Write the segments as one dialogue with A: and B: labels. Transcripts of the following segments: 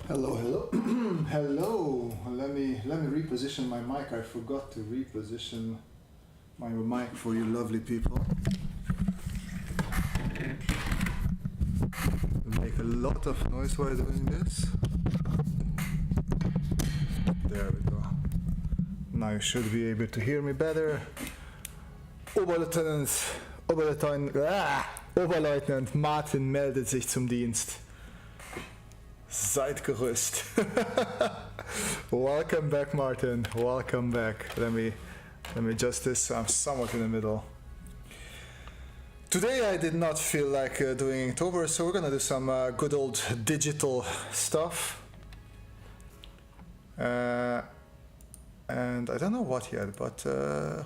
A: Hello, hello, hello. Let me reposition my mic. I forgot to reposition my mic for you lovely people. We make a lot of noise while doing this. There we go. Now you should be able to hear me better. Oberleutnant Martin meldet sich zum Dienst. Seid gerüst. Welcome back, Martin. Welcome back. Let me adjust this. I'm somewhat in the middle. Today I did not feel like doing Inktober, so we're gonna do some good old digital stuff. And I don't know what yet, but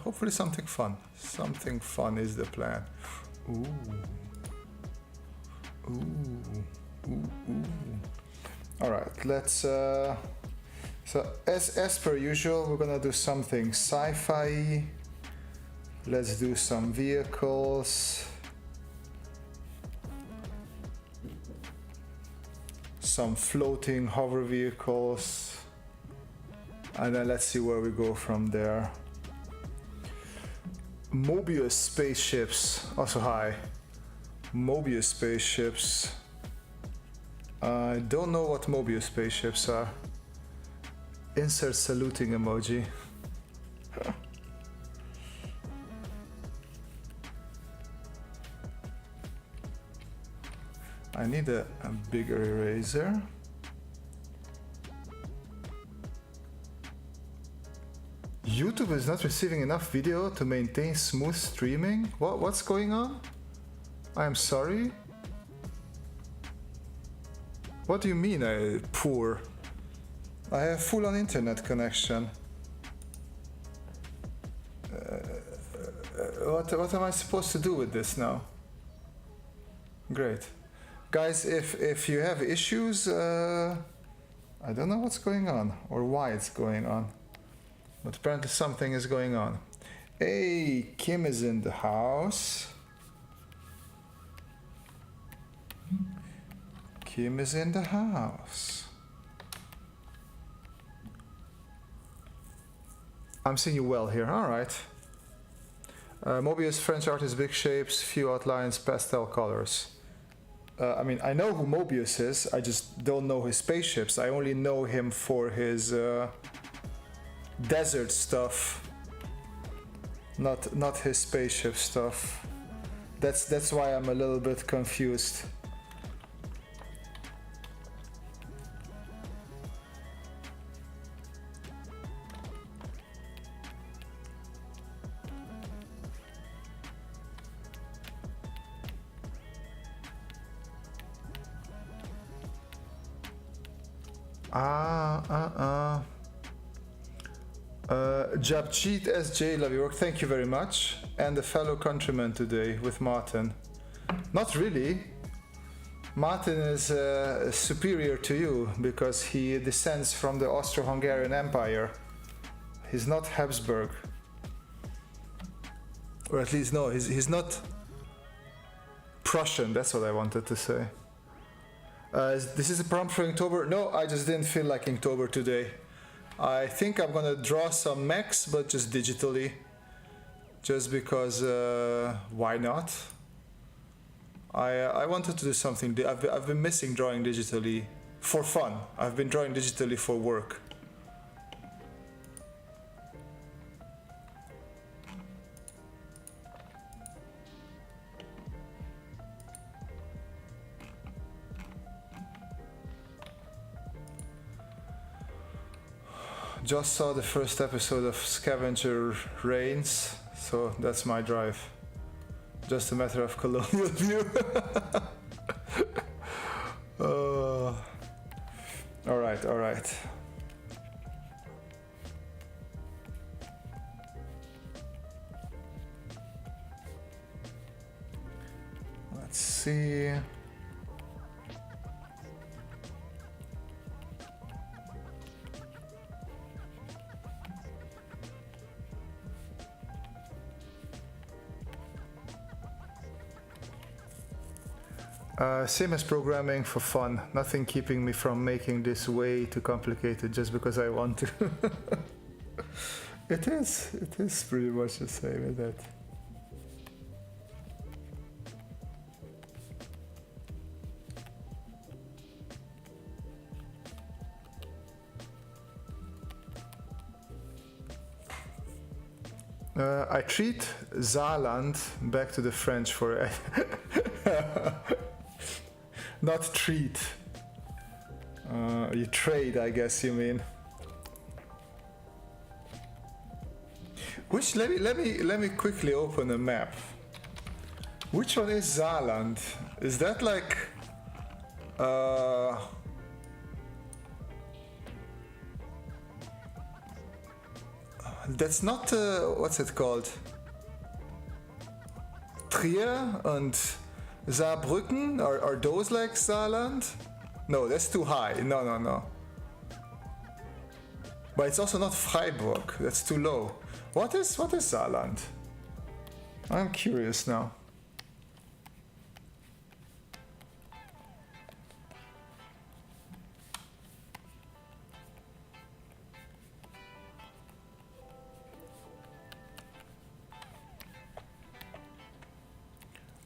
A: hopefully something fun. Something fun is the plan. Ooh. Ooh. Ooh. Ooh. All right, let's. So as per usual, we're gonna do something sci-fi. Let's do some vehicles, some floating hover vehicles, and then let's see where we go from there. Mobius spaceships, also hi. Mobius spaceships. I don't know what Mobius spaceships are. Insert saluting emoji. I need a bigger eraser. YouTube is not receiving enough video to maintain smooth streaming? What's going on? I'm sorry. What do you mean poor? I have full-on internet connection. What am I supposed to do with this now? Great. Guys, if you have issues, I don't know what's going on or why it's going on. But apparently something is going on. Hey, Kim is in the house. Kim is in the house. I'm seeing you well here, alright. Mobius, French artist, big shapes, few outlines, pastel colors. I mean, I know who Mobius is, I just don't know his spaceships. I only know him for his desert stuff, not his spaceship stuff. That's why I'm a little bit confused. Japcheat SJ, love your work, thank you very much. And a fellow countryman today with Martin. Not really. Martin is superior to you because he descends from the Austro-Hungarian Empire. He's not Habsburg. Or at least, no, he's not Prussian, that's what I wanted to say. This is a prompt for Inktober. No, I just didn't feel like Inktober today. I think I'm gonna draw some mechs, but just digitally. Just because, why not? I wanted to do something. I've been missing drawing digitally for fun. I've been drawing digitally for work. Just saw the first episode of Scavenger Reigns, so that's my drive. Just a matter of colonial view. Alright, alright. Let's see. Same as programming for fun. Nothing keeping me from making this way too complicated just because I want to. It is pretty much the same, isn't it? I treat Saarland back to the French for not treat. You trade, I guess you mean. Which let me quickly open a map. Which one is Saarland? Is that like that's not what's it called? Trier and Saarbrücken are those like Saarland? No, that's too high. No. But it's also not Freiburg. That's too low. What is Saarland? I'm curious now.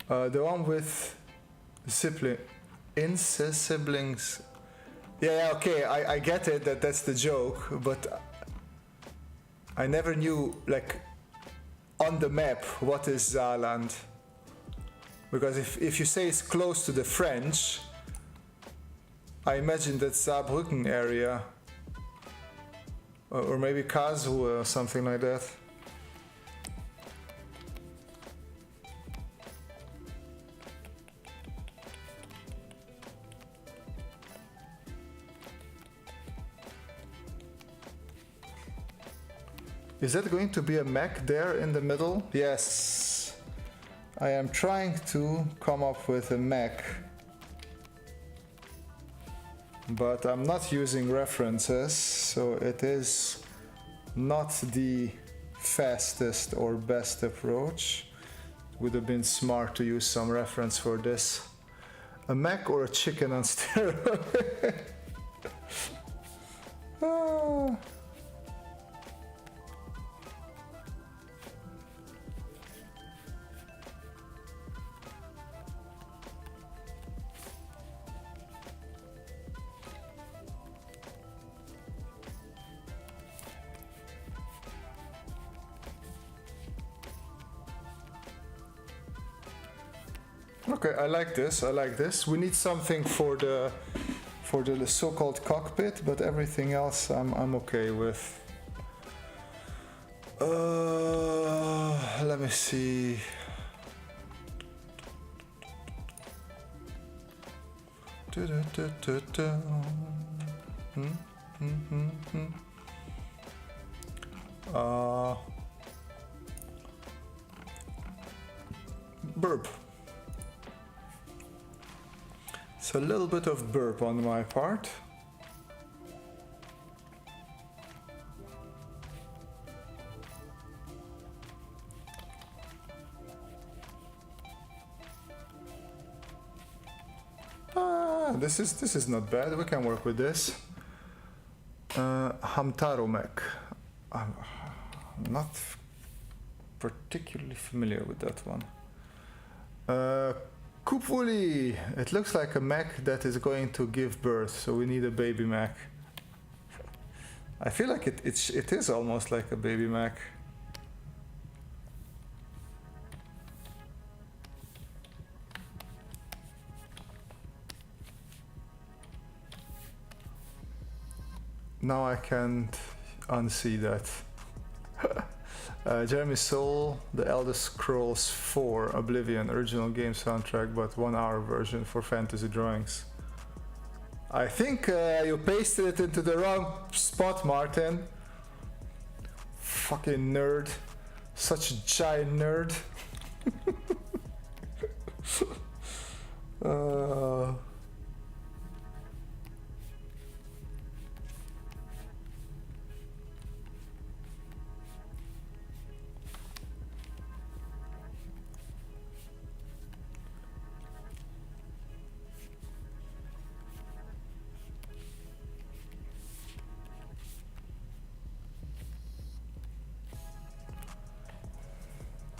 A: The one with incest siblings. Yeah, okay, I get it that's the joke, but I never knew, like, on the map, what is Saarland. Because if you say it's close to the French, I imagine that's Saarbrücken area. Or maybe Karlsruhe or something like that. Is that going to be a mech there in the middle? Yes. I am trying to come up with a mech. But I'm not using references, so it is not the fastest or best approach. Would have been smart to use some reference for this. A mech or a chicken on steroids? Okay, I like this. We need something for the so-called cockpit, but everything else I'm okay with. Let me see. Burp. It's a little bit of burp on my part. This is not bad. We can work with this. Hamtaro mech. I'm not particularly familiar with that one. Kupuli. It looks like a mech that is going to give birth, so we need a baby mech. I feel like it is almost like a baby mech. Now I can't unsee that. Jeremy Soule, The Elder Scrolls 4 Oblivion original game soundtrack, but 1 hour version for fantasy drawings. I think you pasted it into the wrong spot, Martin. Fucking nerd. Such a giant nerd.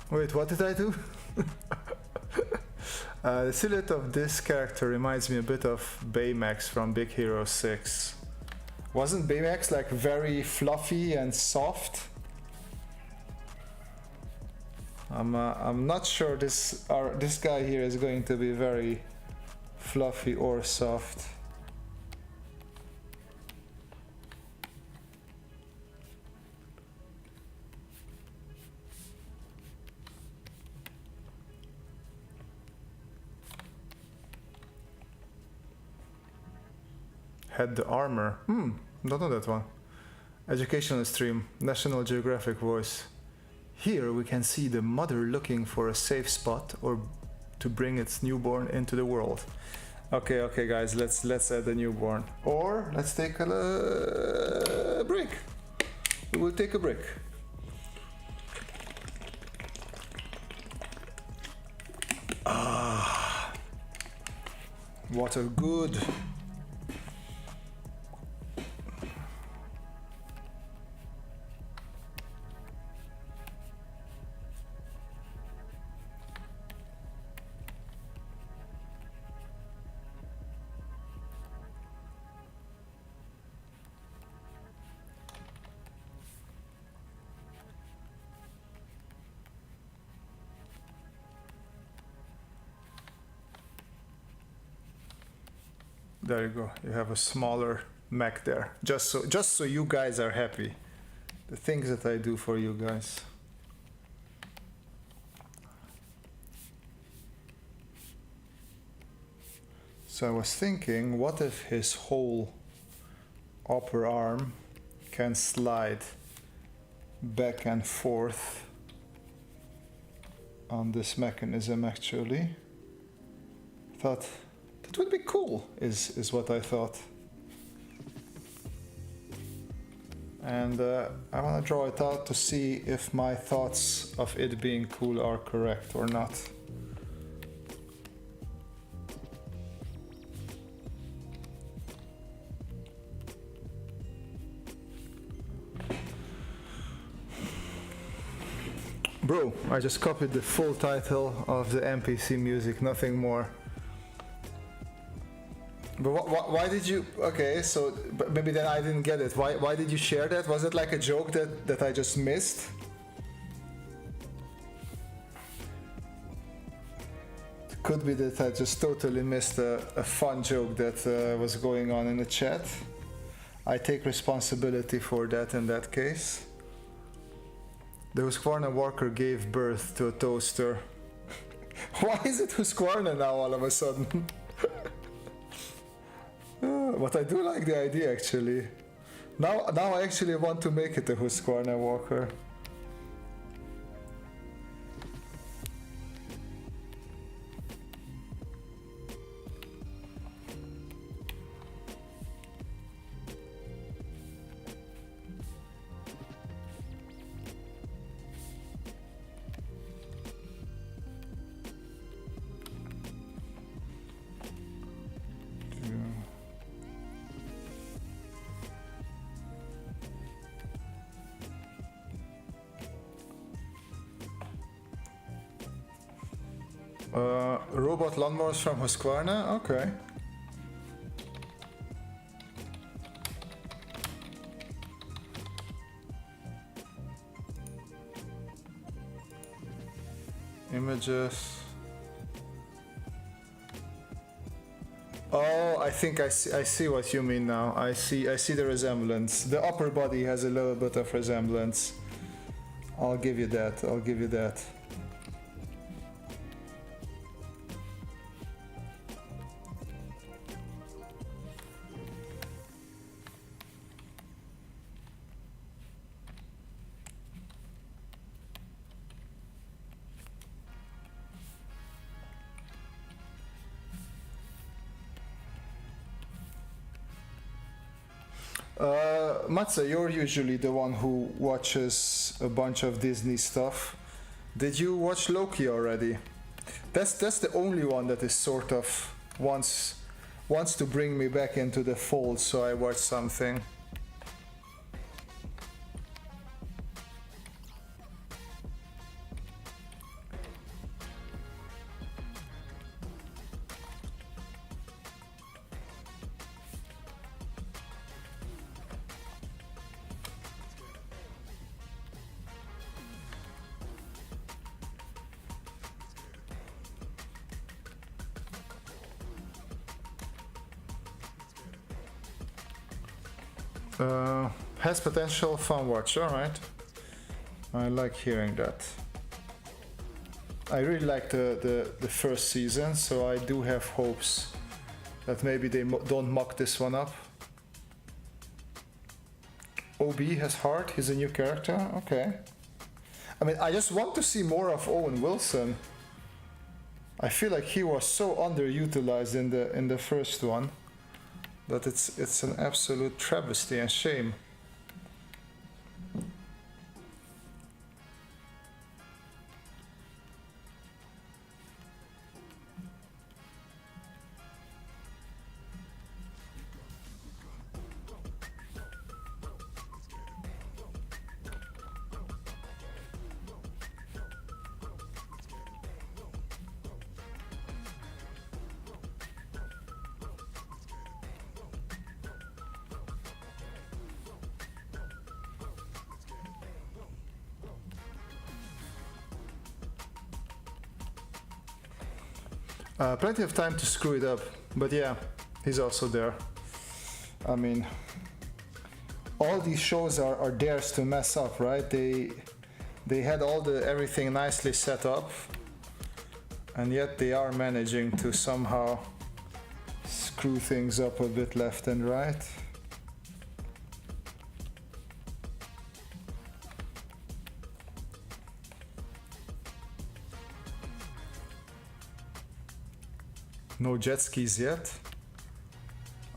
A: Wait, what did I do? The silhouette of this character reminds me a bit of Baymax from Big Hero 6. Wasn't Baymax like very fluffy and soft? I'm not sure this guy here is going to be very fluffy or soft. Had the armor. Don't know that one. Educational stream. National Geographic voice. Here we can see the mother looking for a safe spot or to bring its newborn into the world. Okay, guys, let's add the newborn. Or let's take a break. We will take a break. Water good. There you go. You have a smaller mech there. Just so you guys are happy. The things that I do for you guys. So I was thinking, what if his whole upper arm can slide back and forth on this mechanism actually? Thought that would be cool, is what I thought. And I want to draw it out to see if my thoughts of it being cool are correct or not. Bro, I just copied the full title of the NPC music, nothing more. But why did you... Okay, so but maybe then I didn't get it. Why did you share that? Was it like a joke that I just missed? It could be that I just totally missed a fun joke that was going on in the chat. I take responsibility for that in that case. The Husqvarna Walker gave birth to a toaster. Why is it Husqvarna now all of a sudden? But I do like the idea actually. Now I actually want to make it a Husqvarna Walker. Robot lawnmowers from Husqvarna? Okay. Images. Oh, I think I see what you mean now. I see the resemblance. The upper body has a little bit of resemblance. I'll give you that. I'll give you that. Matze, you're usually the one who watches a bunch of Disney stuff. Did you watch Loki already? That's the only one that is sort of wants to bring me back into the fold, so I watch something. Has potential, fun watch. Alright. I like hearing that. I really like the first season, so I do have hopes that maybe they don't muck this one up. OB has heart, he's a new character, okay. I mean, I just want to see more of Owen Wilson. I feel like he was so underutilized in the first one that it's an absolute travesty and shame. Plenty of time to screw it up, but yeah, he's also there. I mean, all these shows are theirs to mess up, right? They had everything nicely set up, and yet they are managing to somehow screw things up a bit left and right. No jet skis yet.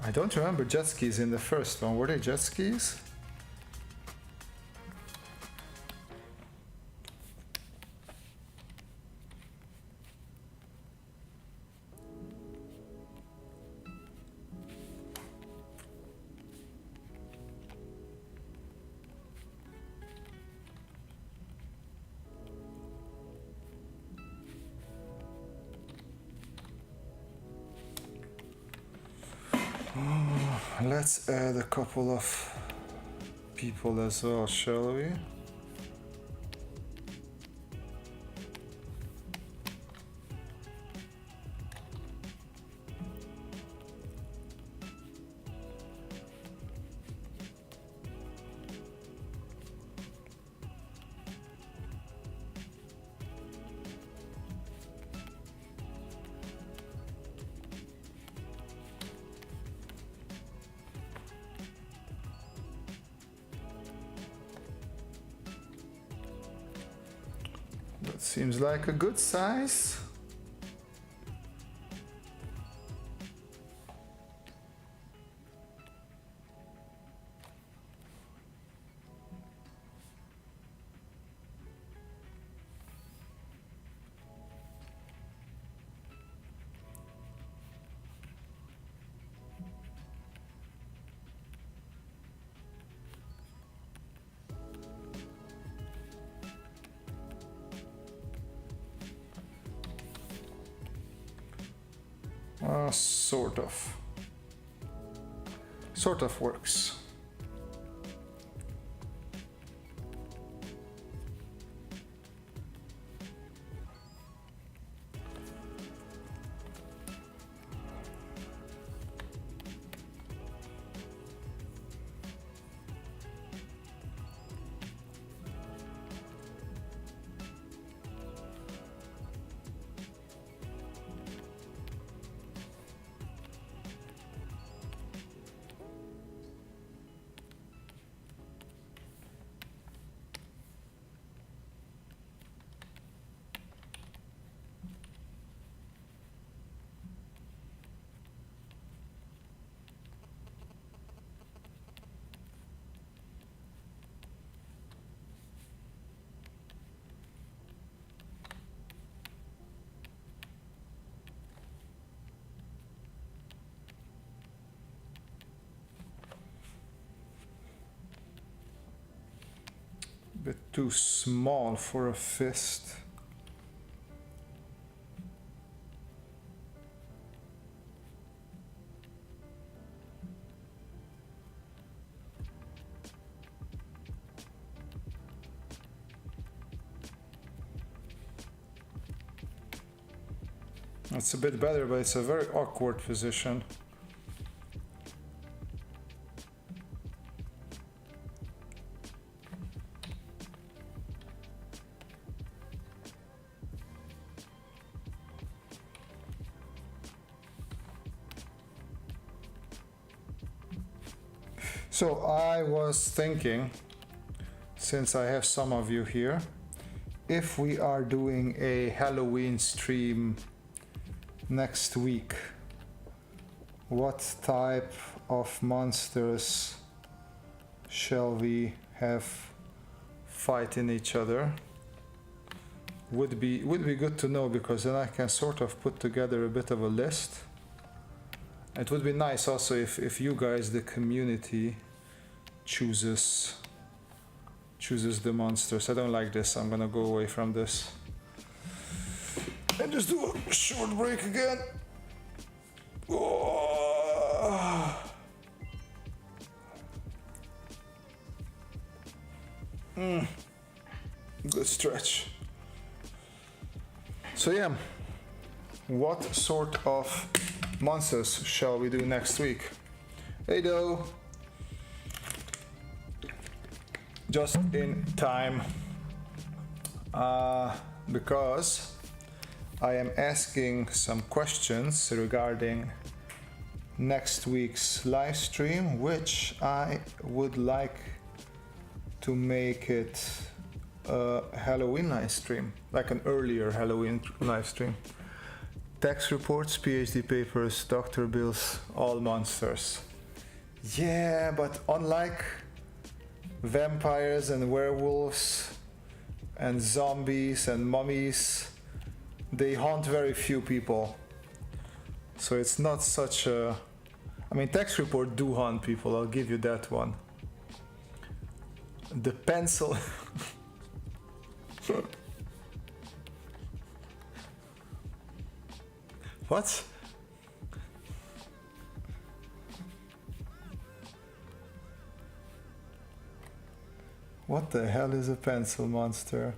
A: I don't remember jet skis in the first one. Were they jet skis? Let's add a couple of people as well, shall we? Seems like a good size. Sort of works. Bit too small for a fist. It's a bit better, but it's a very awkward position. So I was thinking, since I have some of you here, if we are doing a Halloween stream next week, what type of monsters shall we have fighting each other? Would be good to know, because then I can sort of put together a bit of a list. It would be nice also if you guys, the community, chooses the monsters. I don't like this. I'm gonna go away from this and just do a short break again. Oh. Good stretch. So yeah, what sort of monsters shall we do next week? Hey do. Just in time, because I am asking some questions regarding next week's live stream, which I would like to make it a Halloween live stream, like an earlier Halloween live stream. Tax reports, PhD papers, doctor bills, all monsters. Yeah, but unlike vampires and werewolves and zombies and mummies, they haunt very few people. So it's not such a... I mean, tax report do haunt people, I'll give you that one. The pencil... What? What the hell is a pencil monster?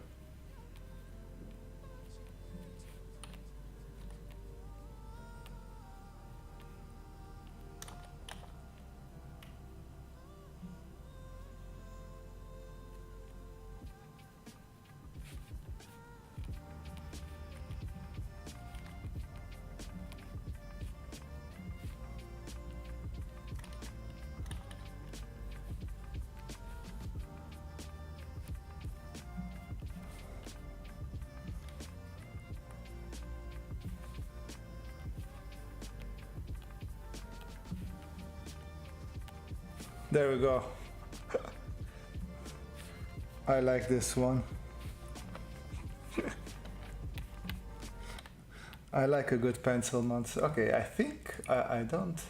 A: There we go. I like this one. I like a good pencil monster. Okay, I think I don't...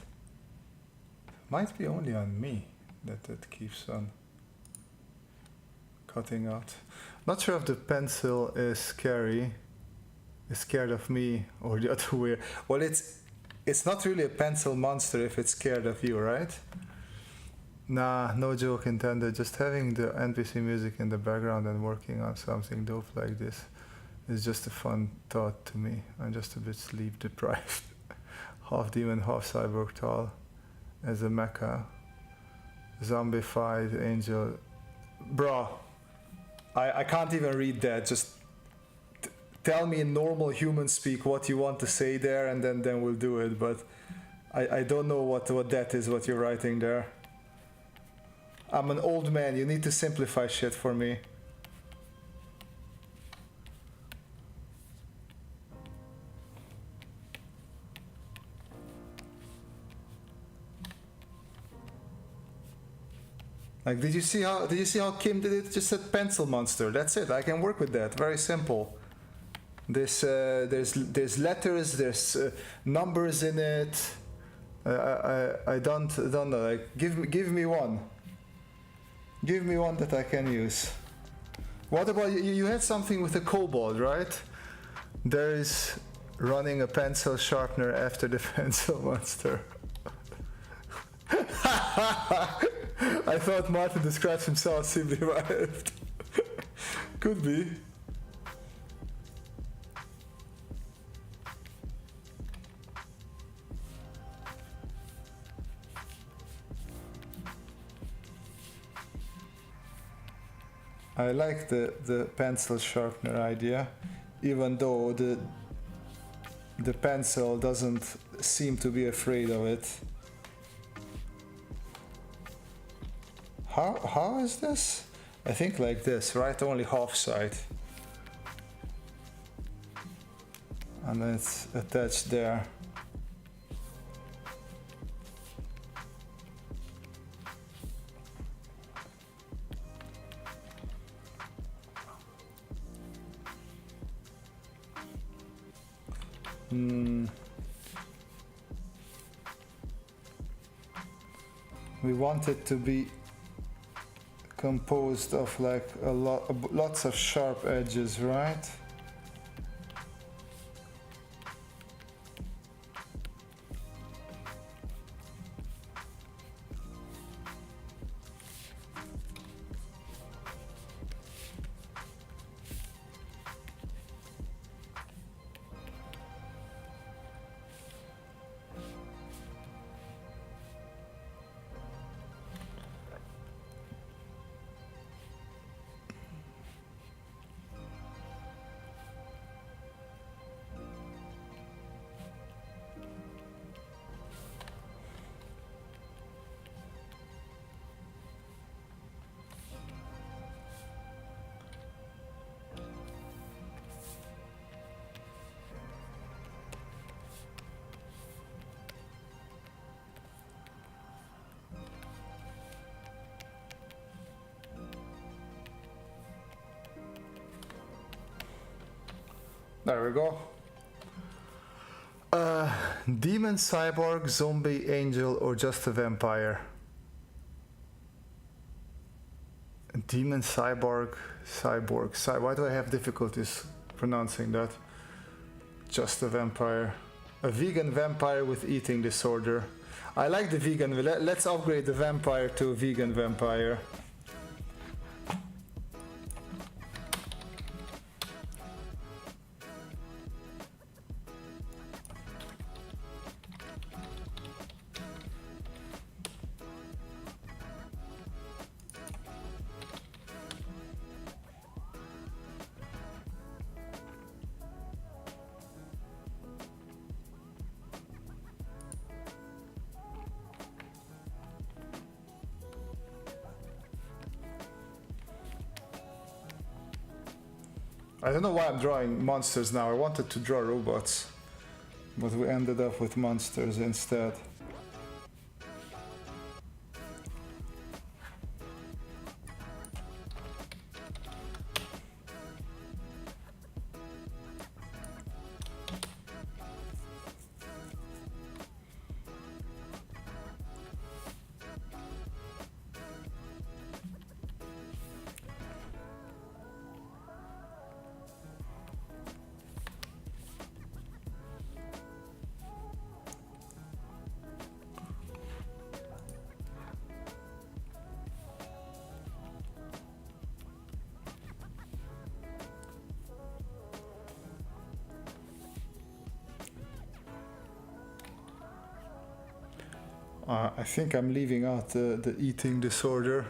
A: Might be only on me that it keeps on cutting out. Not sure if the pencil is scared of me, or the other way. Well, it's not really a pencil monster if it's scared of you, right? Nah, no joke intended. Just having the NPC music in the background and working on something dope like this is just a fun thought to me. I'm just a bit sleep deprived. Half demon, half cyborg tall as a mecha. Zombified angel. Bro, I can't even read that. Just tell me in normal human speak what you want to say there, and then we'll do it. But I don't know what that is, what you're writing there. I'm an old man, you need to simplify shit for me. Like, did you see how Kim did it? Just said pencil monster. That's it. I can work with that. Very simple. There's letters, there's numbers in it. I don't know. Like, give me one. Give me one that I can use. What about you? You had something with a kobold, right? There is running a pencil sharpener after the pencil monster. I thought Martin the Scratch himself simply arrived. Could be. I like the pencil sharpener idea, even though the pencil doesn't seem to be afraid of it. How is this? I think like this, right? Only half side. And then it's attached there. We want it to be composed of like lots of sharp edges, right? There we go. Demon, cyborg, zombie, angel, or just a vampire? Demon, cyborg, why do I have difficulties pronouncing that? Just a vampire. A vegan vampire with eating disorder. I like the vegan. Let's upgrade the vampire to a vegan vampire. I don't know why I'm drawing monsters now. I wanted to draw robots, but we ended up with monsters instead. I think I'm leaving out the eating disorder.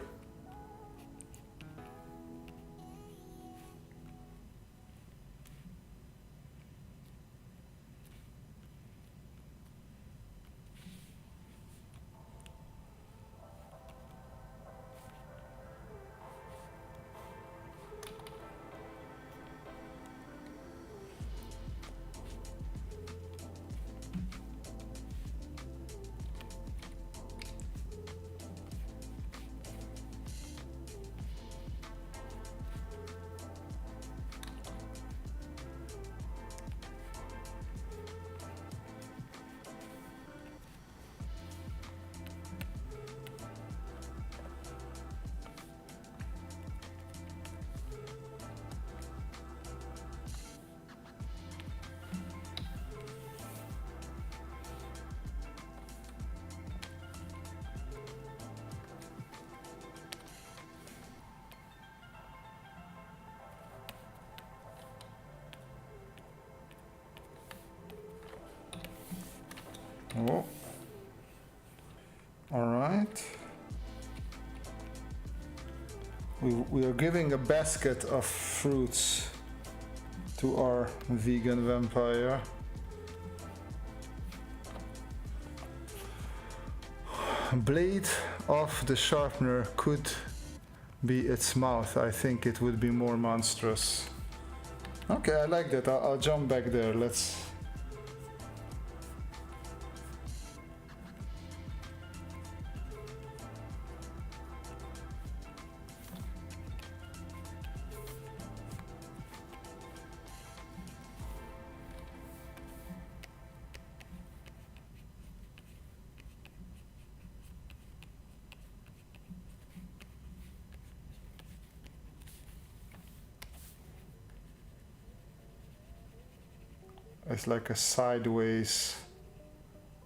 A: Oh. All right. We are giving a basket of fruits to our vegan vampire. Blade, of the sharpener could be its mouth. I think it would be more monstrous. Okay, I like that. I'll jump back there. Let's... It's like a sideways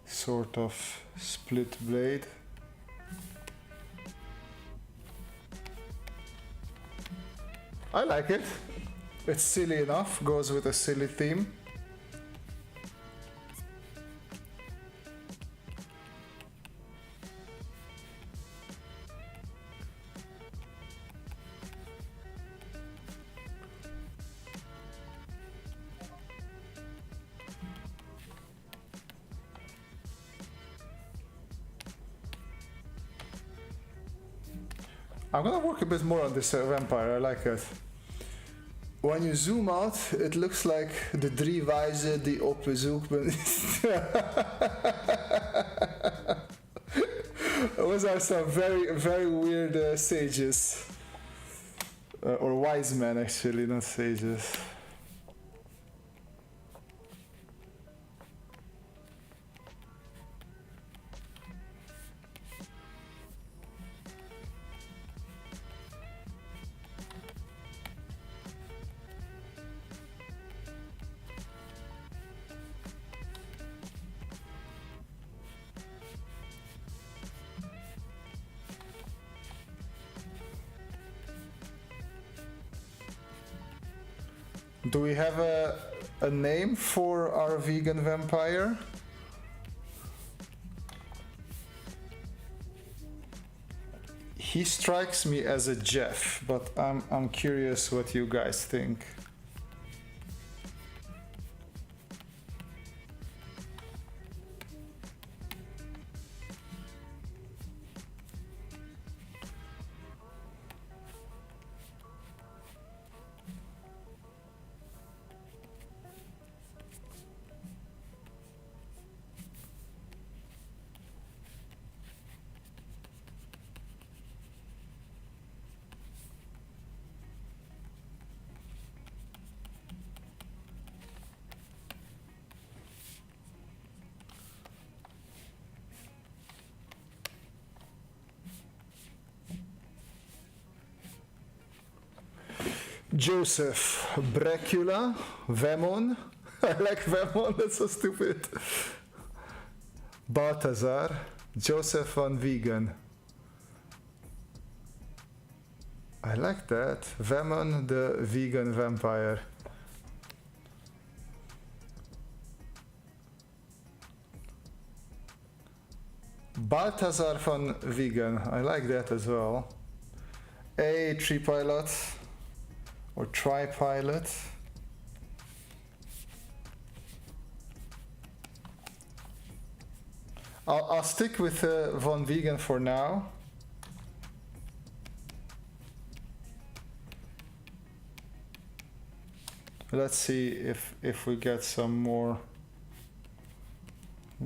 A: sort of split blade. I like it. It's silly enough, goes with a silly theme. I'm gonna work a bit more on this vampire, I like it. When you zoom out, it looks like de drie wijzen die op bezoek ben. Those are some very weird sages. Or wise men actually, not sages. Do we have a name for our vegan vampire? He strikes me as a Jeff, but I'm curious what you guys think. Joseph Brecula, Vemon. I like Vemon, that's so stupid. Balthazar, Joseph van Vegan. I like that. Vemon, the vegan vampire. Balthazar van Vegan. I like that as well. A tree pilot. Or tri-pilot. I'll stick with Von Vegan for now. Let's see if we get some more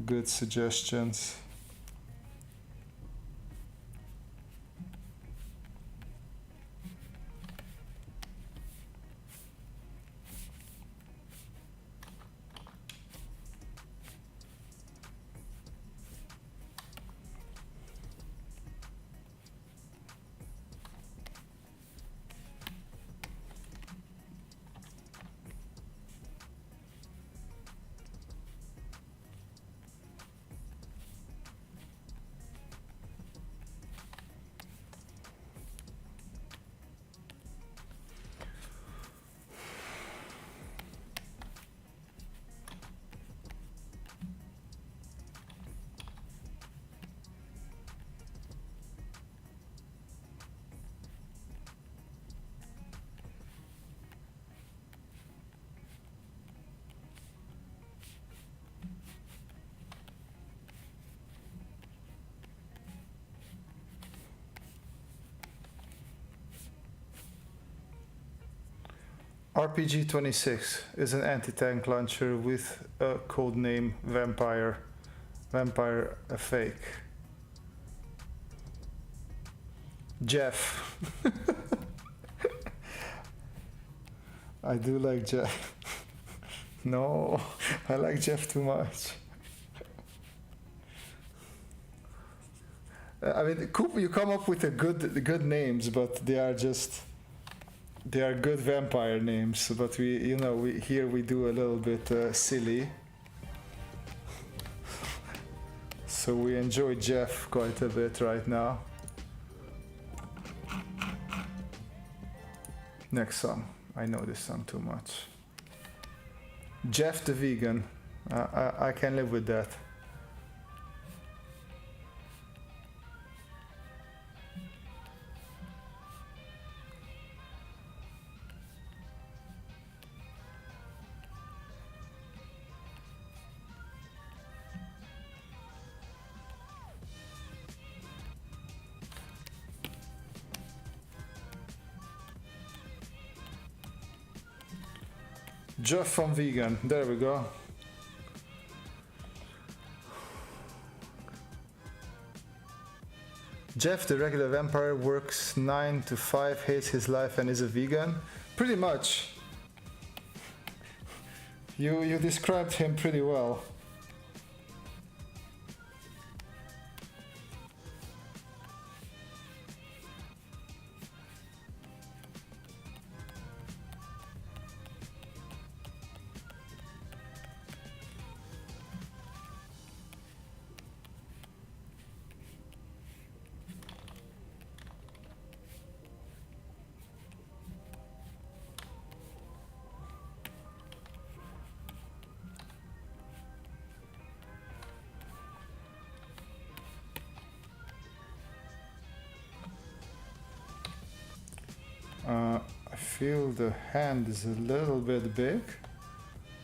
A: good suggestions. RPG-26 is an anti-tank launcher with a codename Vampire. Vampire a fake. Jeff. I do like Jeff. No, I like Jeff too much. I mean, you come up with the good names, but they are good vampire names. But we do a little bit silly. So we enjoy Jeff quite a bit right now. Next song. I know this song too much. Jeff the Vegan. I can live with that. Jeff from Vegan, there we go. Jeff, the regular vampire, works 9 to 5, hates his life and is a vegan. Pretty much. You described him pretty well. I feel the hand is a little bit big,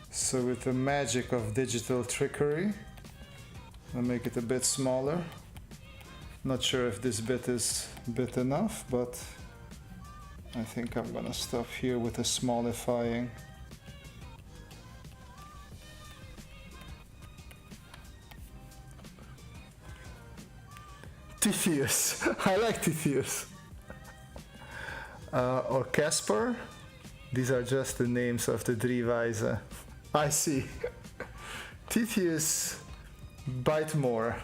A: so with the magic of digital trickery I'll make it a bit smaller. Not sure if this bit is bit enough, but I think I'm gonna stop here with the smallifying. Tithius, I like Tithius. Or Casper. These are just the names of the drie wijzen. I see. Tithius bite more.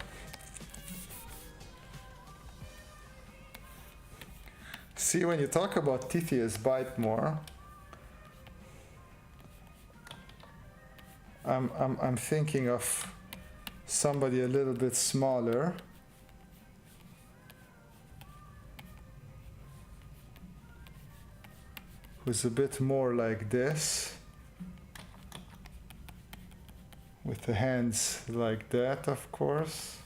A: See, when you talk about Tithius bite more, I'm thinking of somebody a little bit smaller. Who's a bit more like this, with the hands like that, of course.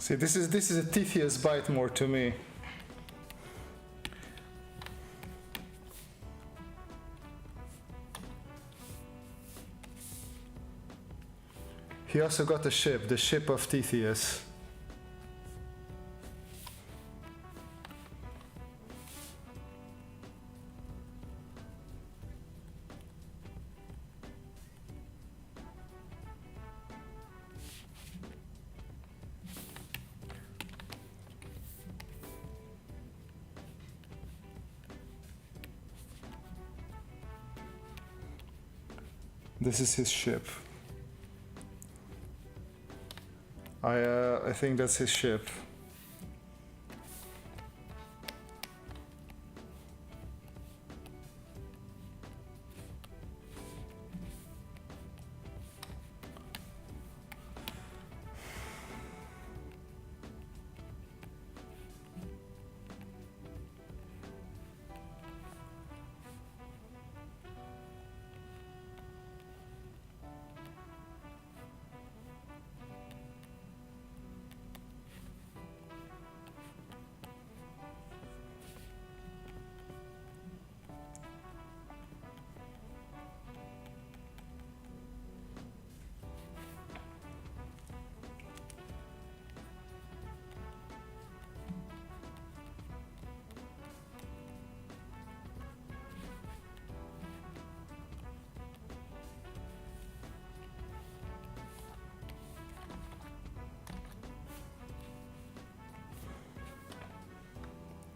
A: See, this is a Tithius bite more to me. He also got a ship, the ship of Tithius. This is his ship. I think that's his ship.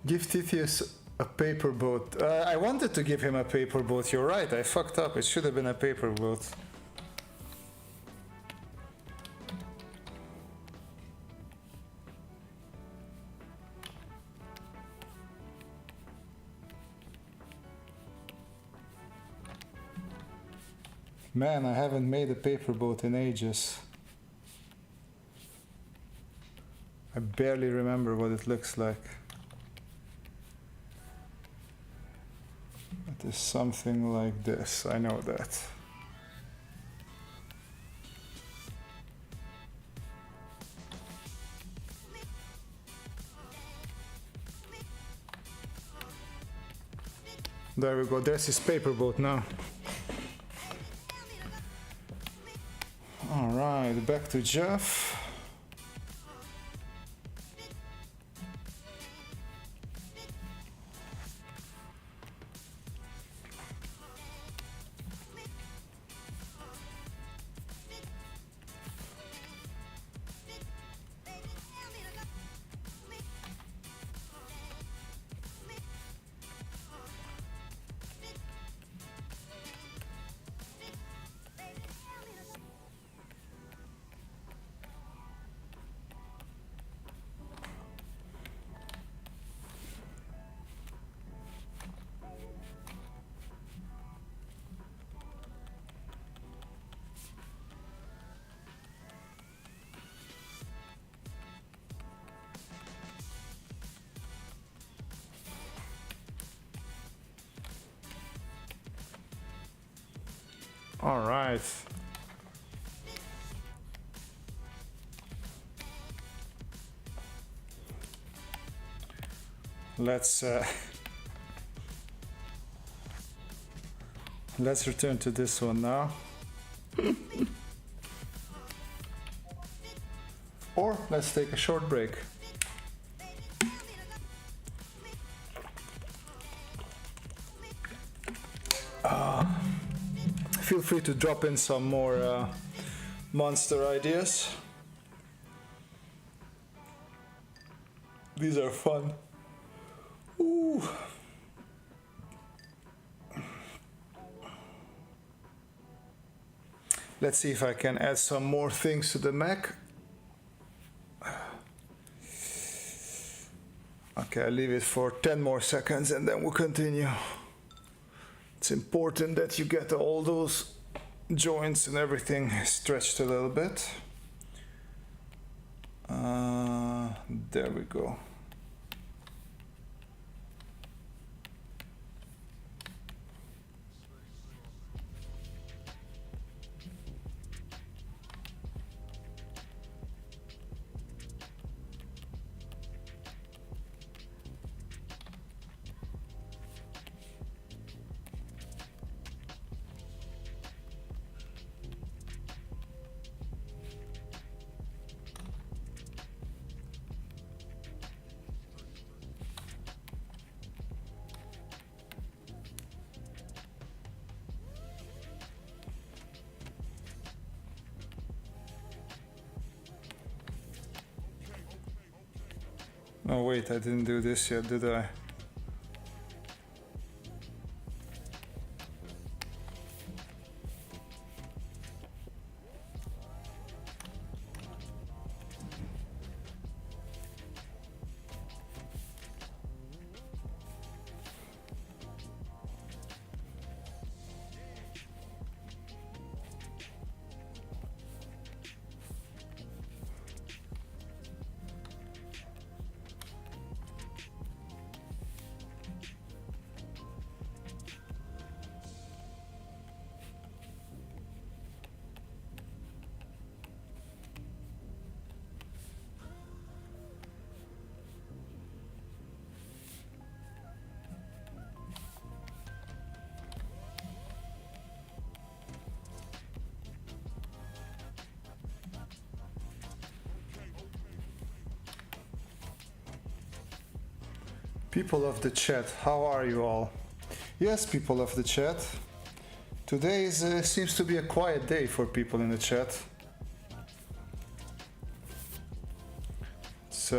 A: Give Titius a paper boat. I wanted to give him a paper boat. You're right. I fucked up. It should have been a paper boat. Man, I haven't made a paper boat in ages. I barely remember what it looks like. It is something like this, I know that. There we go, there's his paper boat now. Alright, back to Jeff. All right. Let's return to this one now. Or let's take a short break. Feel free to drop in some more monster ideas. These are fun. Ooh. Let's see if I can add some more things to the Mac. Okay, I'll leave it for 10 more seconds and then we'll continue. It's important that you get all those joints and everything stretched a little bit. There we go. Oh wait, I didn't do this yet, did I? People of the chat, how are you all? Yes, people of the chat. Today seems to be a quiet day for people in the chat. It's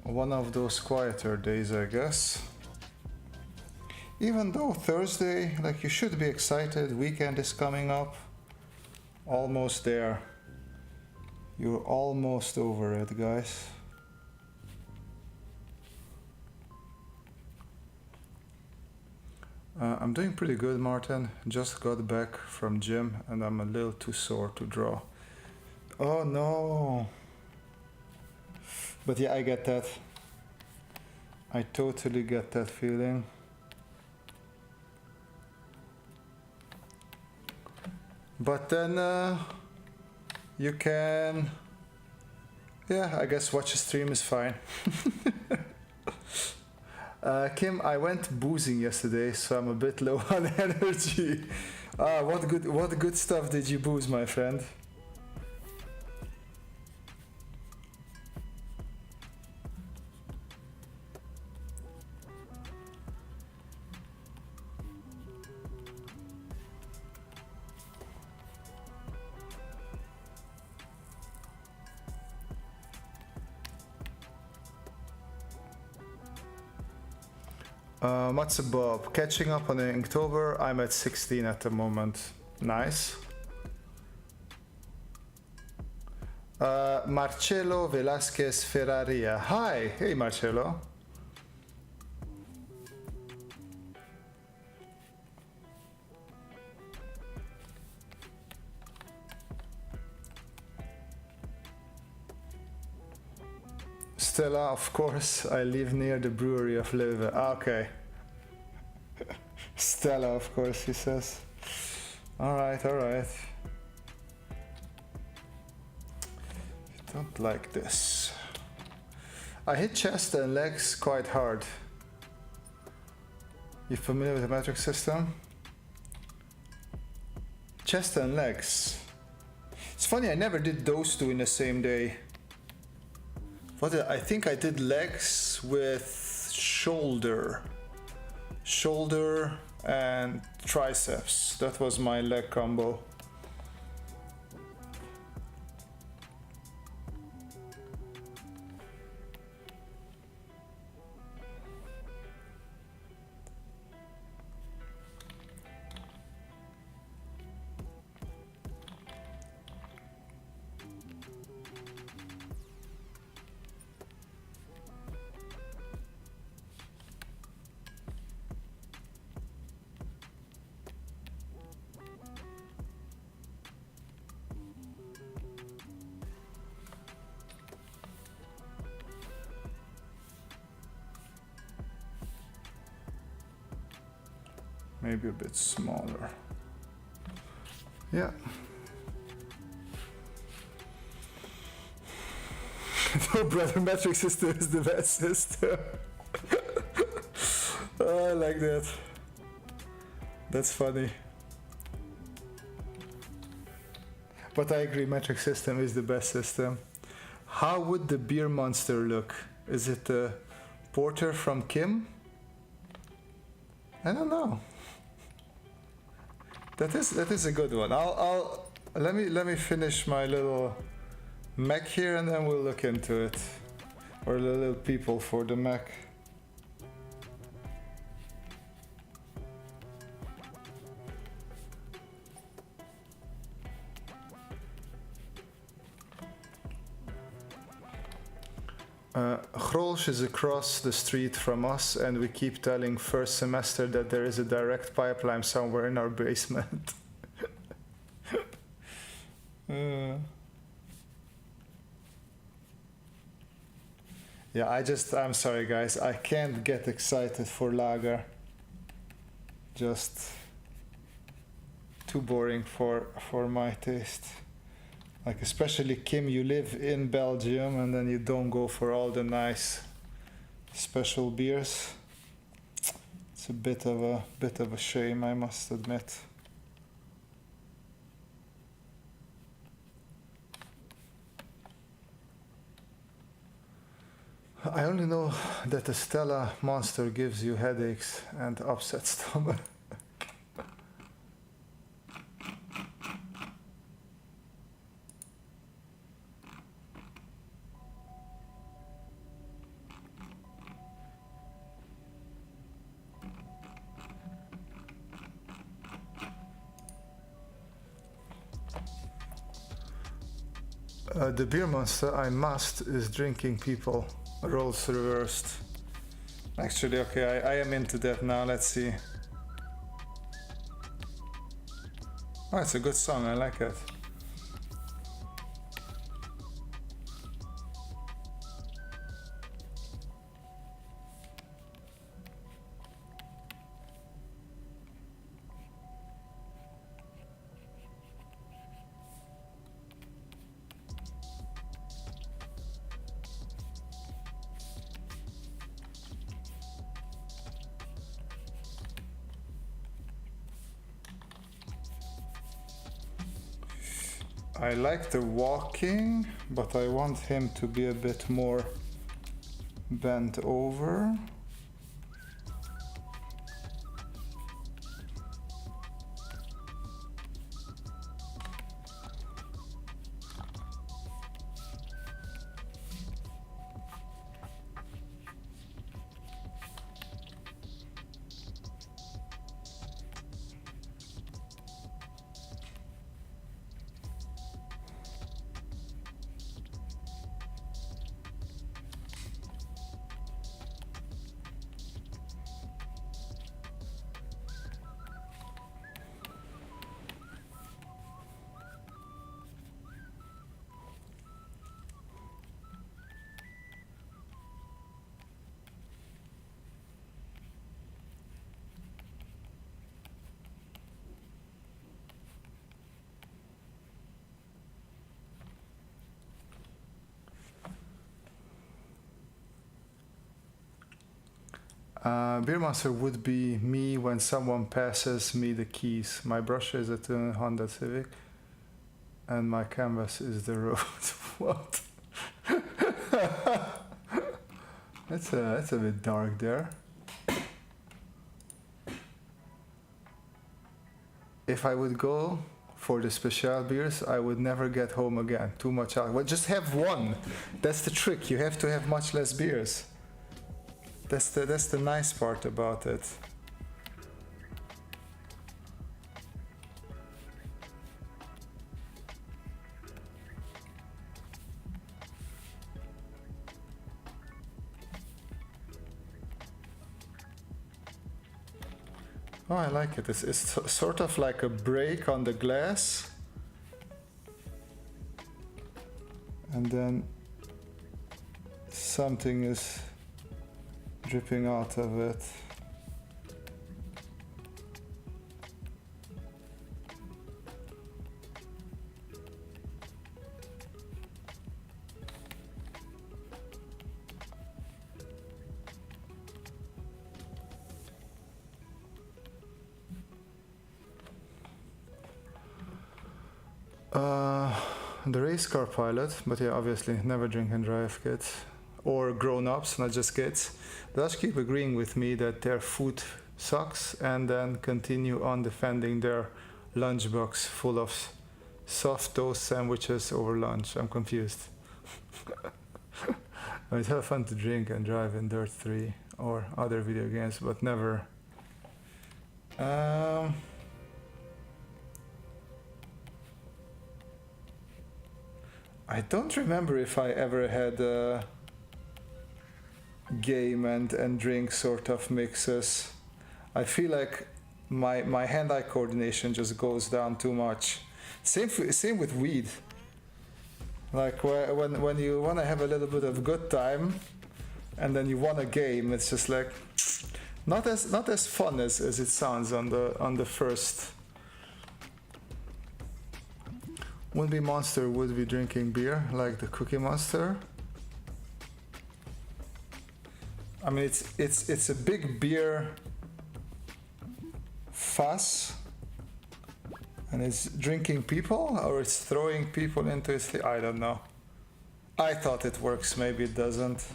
A: one of those quieter days, I guess. Even though Thursday, like, you should be excited, weekend is coming up. Almost there. You're almost over it, guys. I'm doing pretty good, Martin. Just got back from gym and I'm a little too sore to draw. Oh no. But yeah, I get that. I totally get that feeling. But then you can, yeah, I guess watch a stream is fine. Kim, I went boozing yesterday, so I'm a bit low on energy. What good stuff did you booze, my friend? What's Bob? Catching up on Inktober. I'm at 16 at the moment. Nice. Marcelo Velasquez Ferraria. Hi. Hey, Marcelo. Stella, of course. I live near the brewery of Leuven. Okay. Stella, of course, he says. Alright, alright. Don't like this. I hit chest and legs quite hard. You familiar with the metric system? Chest and legs. It's funny, I never did those two in the same day. I think I did legs with shoulder. Shoulder and triceps. That was my leg combo. Maybe a bit smaller. Yeah. No, brother, metric system is the best system. Oh, I like that. That's funny. But I agree, metric system is the best system. How would the beer monster look? Is it the porter from Kim? I don't know. That is a good one. Let me finish my little mech here and then we'll look into it. Or the little people for the mech. Grolsch is across the street from us and we keep telling first semester that there is a direct pipeline somewhere in our basement. Yeah, I'm sorry guys, I can't get excited for lager. Just too boring for my taste. Like, especially Kim, you live in Belgium and then you don't go for all the nice special beers. It's a bit of a shame, I must admit. I only know that the Stella Monster gives you headaches and upset stomach. The beer monster I must is drinking people. Roles reversed. Actually, okay, I am into that now. Let's see. Oh, it's a good song. I like it. I like the walking, but I want him to be a bit more bent over. Beer monster would be me when someone passes me the keys. My brush is a Honda Civic, and my canvas is the road. What? That's a bit dark there. If I would go for the special beers, I would never get home again. Too much alcohol. Well, just have one. That's the trick. You have to have much less beers. That's the nice part about it. Oh, I like it. It's sort of like a break on the glass. And then something is dripping out of it. The race car pilot, but yeah, obviously never drink and drive, kids. Or grown-ups, not just kids. They just keep agreeing with me that their food sucks and then continue on defending their lunchbox full of soft toast sandwiches over lunch. I'm confused. It's have fun to drink and drive in Dirt 3 or other video games, but never. I don't remember if I ever had a game and drink sort of mixes. I feel like my hand-eye coordination just goes down too much. Same with weed. Like when you want to have a little bit of good time and then you want a game, it's just like not as fun as it sounds on the first. Would be monster would be drinking beer like the Cookie Monster. I mean it's a big beer fuss, and it's drinking people or it's throwing people into its I don't know. I thought it works, maybe it doesn't.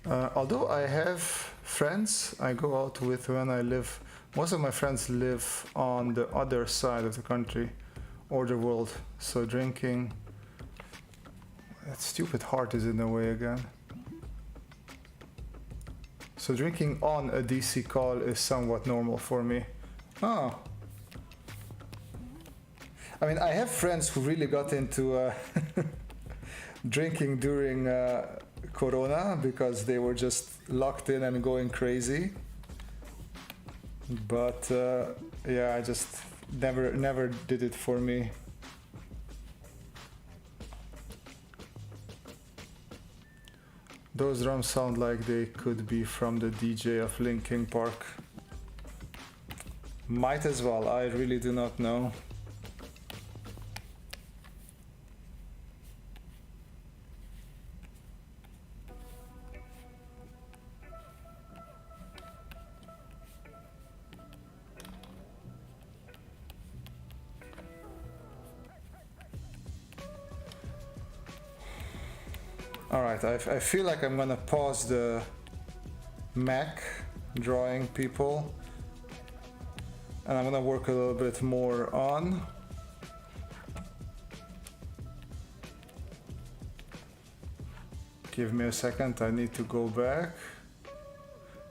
A: Although I have friends I go out with when I live, most of my friends live on the other side of the country or the world, so drinking, that stupid heart is in the way again. So drinking on a DC call is somewhat normal for me. Oh. I mean, I have friends who really got into drinking during Corona because they were just locked in and going crazy. But yeah, I just never did it for me. Those drums sound like they could be from the DJ of Linkin Park. Might as well, I really do not know. Alright, I feel like I'm gonna pause the Mac drawing people and I'm gonna work a little bit more on. Give me a second, I need to go back.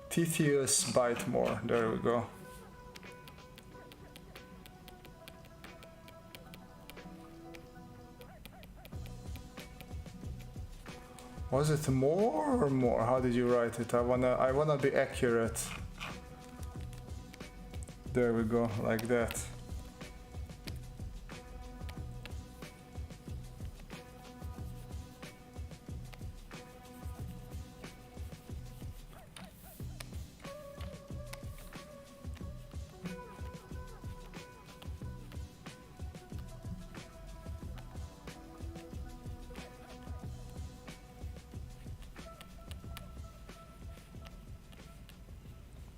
A: Tedious bite more, there we go. Was it more or more? How did you write it? I wanna be accurate. There we go, like that.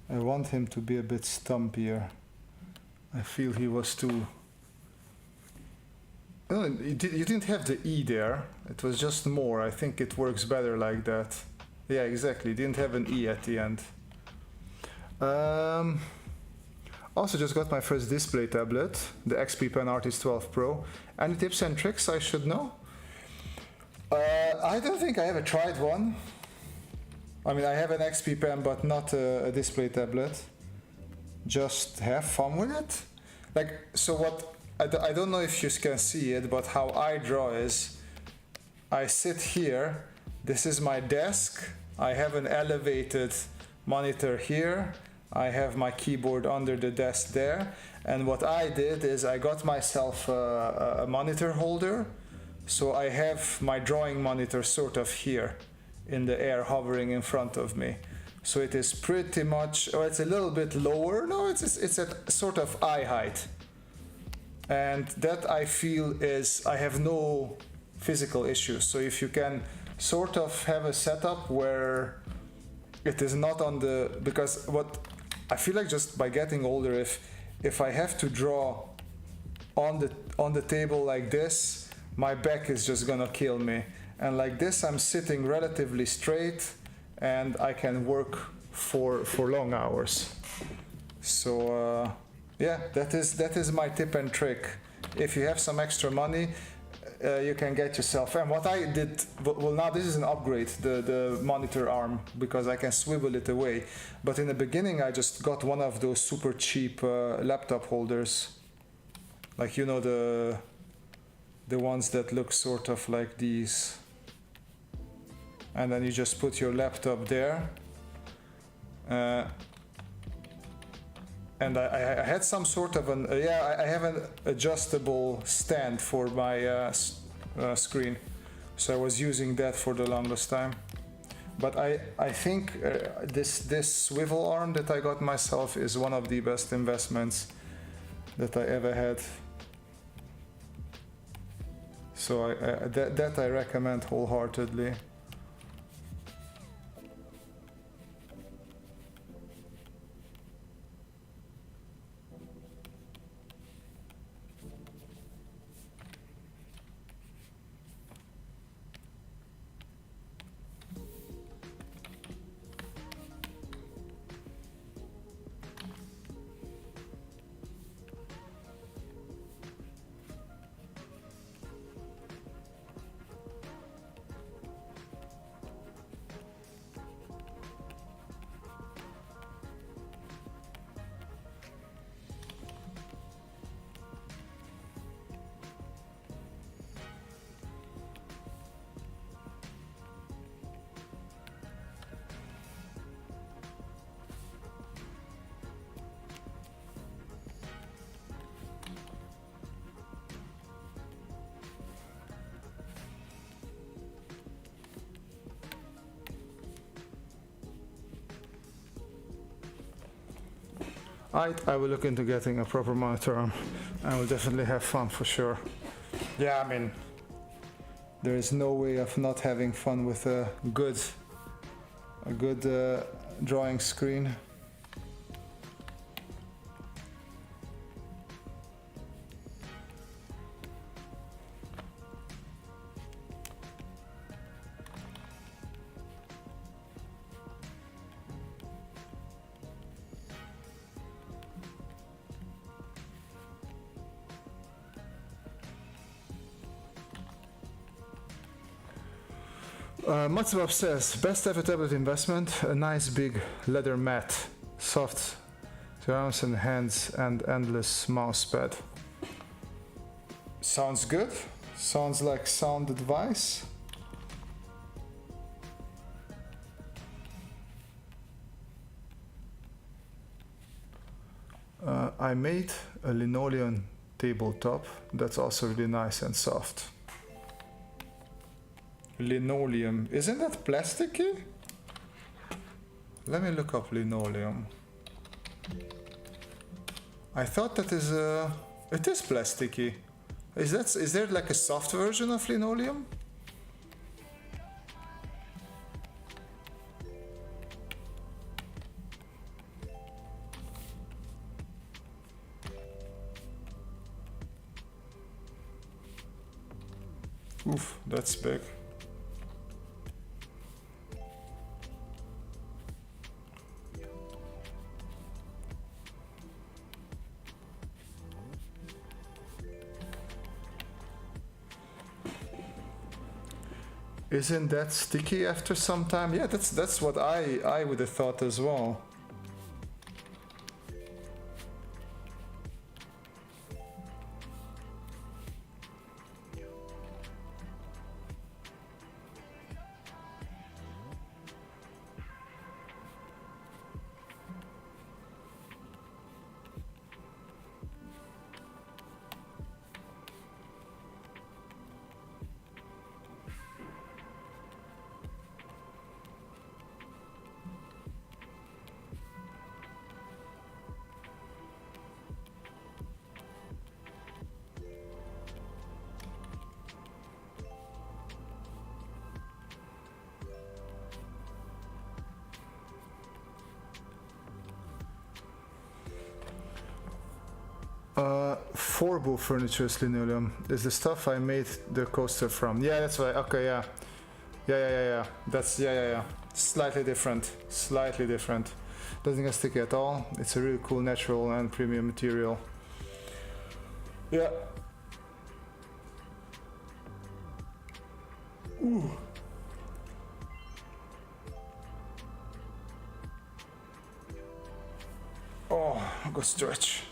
A: I want him to be a bit stumpier. I feel he was too... No, you didn't have the E there. It was just more. I think it works better like that. Yeah, exactly. Didn't have an E at the end. Also just got my first display tablet, the XP Pen Artist 12 Pro. Any tips and tricks I should know? I don't think I ever tried one. I mean, I have an XP Pen, but not a display tablet. Just have fun with it. Like, so what, I don't know if you can see it, but how I draw is, I sit here, this is my desk, I have an elevated monitor here, I have my keyboard under the desk there, and what I did is I got myself a monitor holder, so I have my drawing monitor sort of here in the air hovering in front of me. So it is pretty much, or it's a little bit lower, no, it's at sort of eye height. And that I feel is, I have no physical issues. So if you can sort of have a setup where it is not on the, because what I feel like just by getting older, if I have to draw on the table like this, my back is just gonna kill me. And like this, I'm sitting relatively straight and I can work for long hours. So yeah, that is my tip and trick. If you have some extra money, you can get yourself. And what I did, well, now this is an upgrade, the monitor arm, because I can swivel it away. But in the beginning, I just got one of those super cheap laptop holders, like, you know, the ones that look sort of like these. And then you just put your laptop there. And I had some sort of an, I have an adjustable stand for my screen. So I was using that for the longest time. But I think this swivel arm that I got myself is one of the best investments that I ever had. So that I recommend wholeheartedly. I will look into getting a proper monitor arm. I will definitely have fun for sure. Yeah, I mean, there is no way of not having fun with a good drawing screen. Matsubab says, best ever tablet investment, a nice big leather mat, soft surrounds and hands and endless mouse pad. Sounds good. Sounds like sound advice. I made a linoleum tabletop that's also really nice and soft. Linoleum, isn't that plasticky? Let me look up linoleum. I thought that is it is plasticky. Is there like a soft version of linoleum? Oof, that's big. Isn't that sticky after some time? Yeah, that's what I would have thought as well. Forbo Furniture's linoleum is the stuff I made the coaster from. Yeah, that's right. Okay, yeah. Yeah. That's, yeah. Slightly different. Doesn't get sticky at all. It's a really cool natural and premium material. Yeah. Ooh. Oh, go stretch.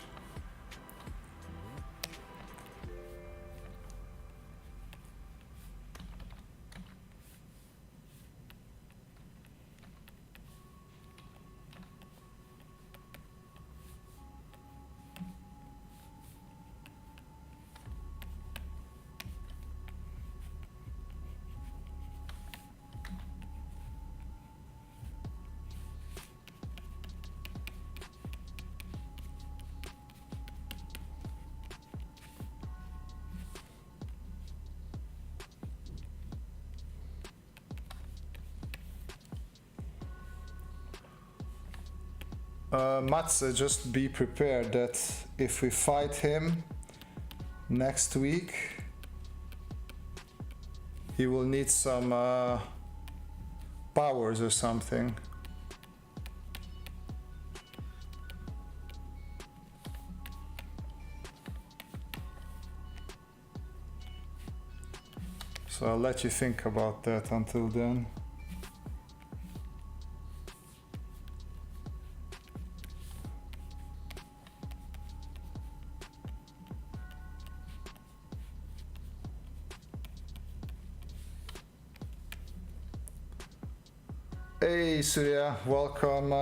A: Mats, just be prepared that if we fight him next week, he will need some powers or something. So I'll let you think about that until then. Hey Surya, welcome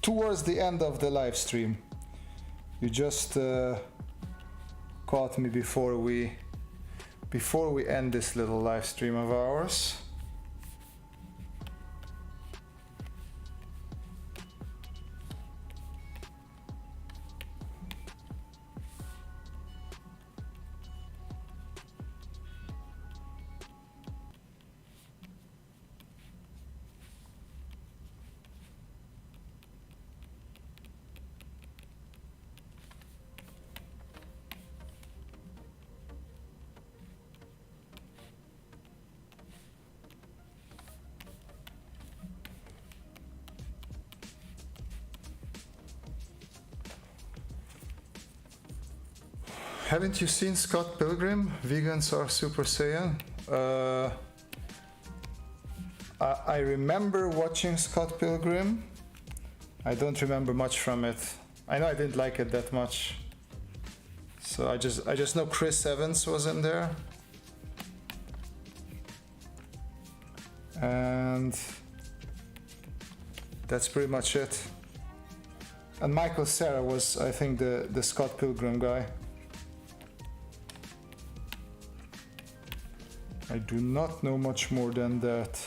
A: towards the end of the live stream. You just caught me before we end this little live stream of ours. Haven't you seen Scott Pilgrim? Vegans are Super Saiyan. I remember watching Scott Pilgrim. I don't remember much from it. I know I didn't like it that much. So I just know Chris Evans was in there. And that's pretty much it. And Michael Cera was, I think, the Scott Pilgrim guy. I do not know much more than that.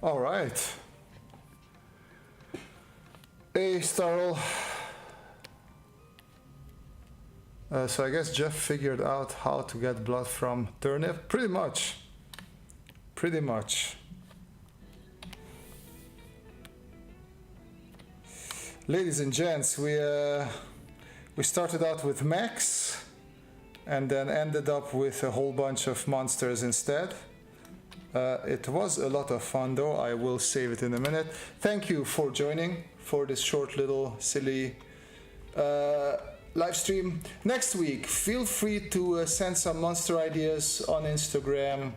A: All right. Hey, Starl. So I guess Jeff figured out how to get blood from turnip. Pretty much. Pretty much. Ladies and gents, we started out with mechs and then ended up with a whole bunch of monsters instead. It was a lot of fun though. I will save it in a minute. Thank you for joining for this short little silly live stream. Next week, feel free to send some monster ideas on Instagram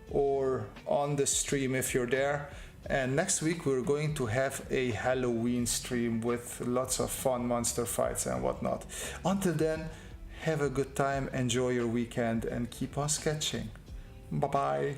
A: or on the stream if you're there. And next week we're going to have a Halloween stream with lots of fun monster fights and whatnot. Until then, have a good time, enjoy your weekend, and keep on sketching. Bye bye.